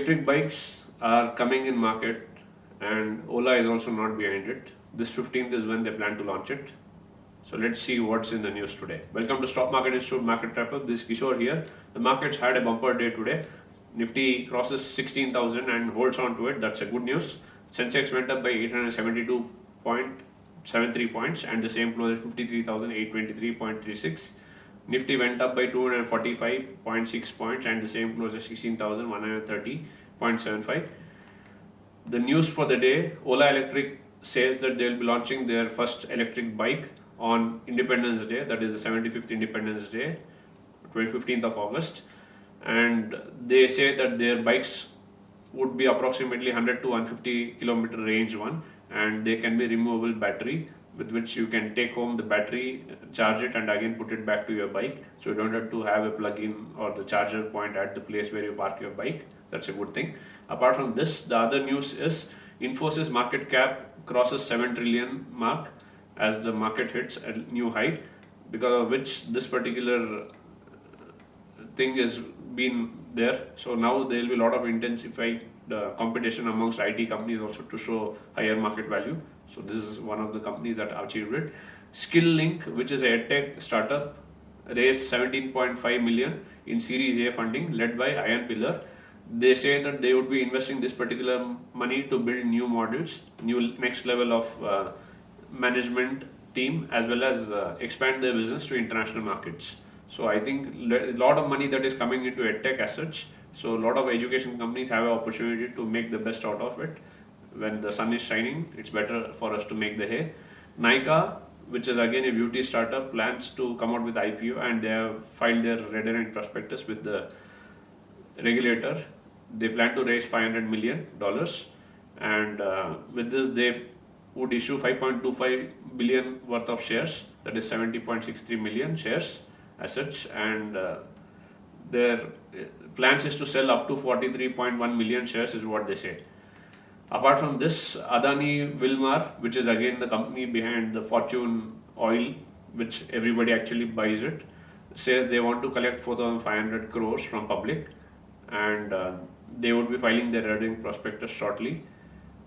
electric bikes are coming in market, and Ola is also not behind it. This 15th is when they plan to launch it. So let's see what's in the news today. Welcome to Stock Market Institute Market Wrap-Up. This is Kishore here. The markets had a bumper day today. Nifty crosses 16,000 and holds on to it. That's a good news. Sensex went up by 872.73 points and the same closed at 53,823.36. Nifty went up by 245.6 points and the same closed at 16,130.75. The news for the day: Ola Electric says that they will be launching their first electric bike on Independence Day, that is the 75th Independence Day, 15th of August. And they say that their bikes would be approximately 100 to 150 kilometer range one, and they can be removable battery with which you can take home the battery, charge it and again put it back to your bike. So you don't have to have a plug-in or the charger point at the place where you park your bike. That's a good thing. Apart from this, the other news is Infosys market cap crosses 7 trillion mark as the market hits a new height, because of which this particular thing has been there. So now there will be a lot of intensified competition amongst IT companies also to show higher market value. So this is one of the companies that achieved it. SkillLink, which is a edtech startup, raised 17.5 million in Series A funding led by Iron Pillar. They say that they would be investing this particular money to build new models, new next level of management team, as well as expand their business to international markets. So I think a lot of money that is coming into edtech as such. So a lot of education companies have an opportunity to make the best out of it. When the sun is shining, it's better for us to make the hay. Nykaa, which is again a beauty startup, plans to come out with IPO, and they have filed their red herring prospectus with the regulator. They plan to raise $500 million, and with this they would issue 5.25 billion worth of shares, that is 70.63 million shares as such, and their plans is to sell up to 43.1 million shares is what they say. Apart from this, Adani Wilmar, which is again the company behind the Fortune Oil, which everybody actually buys it, says they want to collect 4,500 crores from public, and they would be filing their earning prospectus shortly.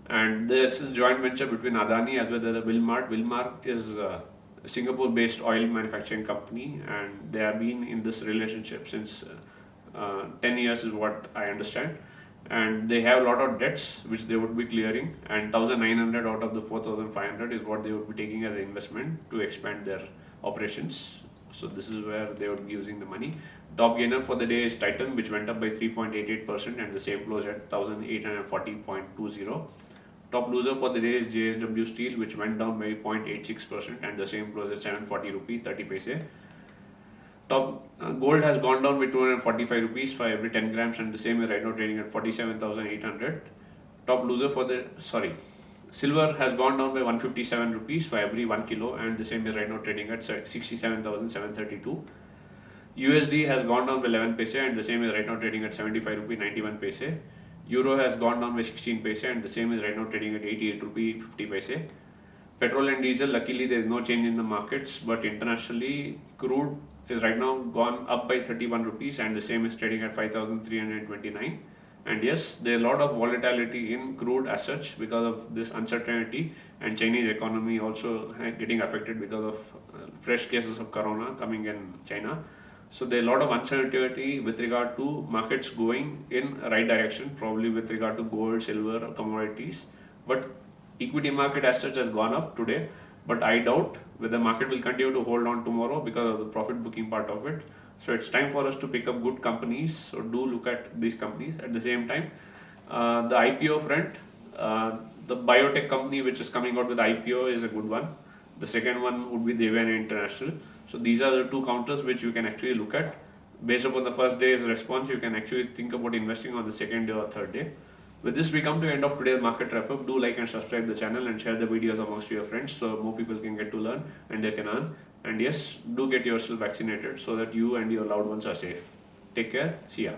And this is joint venture between Adani as well as Wilmar. Wilmar is a Singapore-based oil manufacturing company, and they have been in this relationship since 10 years is what I understand. And they have a lot of debts which they would be clearing, and 1,900 out of the 4,500 is what they would be taking as an investment to expand their operations. So this is where they would be using the money. Top gainer for the day is Titan, which went up by 3.88% and the same closed at 1,840.20. Top loser for the day is JSW Steel, which went down by 0.86% and the same closed at 740 rupees 30 paise. Top gold has gone down by 245 rupees for every 10 grams and the same is right now trading at 47,800. Top loser for the silver has gone down by 157 rupees for every 1 kilo and the same is right now trading at 67,732. USD has gone down by 11 paise and the same is right now trading at 75 rupee 91 paise. Euro has gone down by 16 paise and the same is right now trading at 88 rupee 50 paise. Petrol and diesel, luckily there is no change in the markets, but internationally crude is right now gone up by 31 rupees and the same is trading at 5,329. And yes, there is a lot of volatility in crude as such because of this uncertainty, and Chinese economy also getting affected because of fresh cases of corona coming in China. So there is a lot of uncertainty with regard to markets going in right direction, probably with regard to gold, silver, commodities. But equity market as such has gone up today, but I doubt whether the market will continue to hold on tomorrow because of the profit booking part of it. So it's time for us to pick up good companies. So do look at these companies. At the same time, the IPO front, the biotech company which is coming out with IPO is a good one. The second one would be Devyani International. So these are the two counters which you can actually look at. Based upon the first day's response, you can actually think about investing on the second day or third day. With this, we come to the end of today's market wrap-up. Do like and subscribe the channel and share the videos amongst your friends so more people can get to learn and they can earn. And yes, do get yourself vaccinated so that you and your loved ones are safe. Take care. See ya.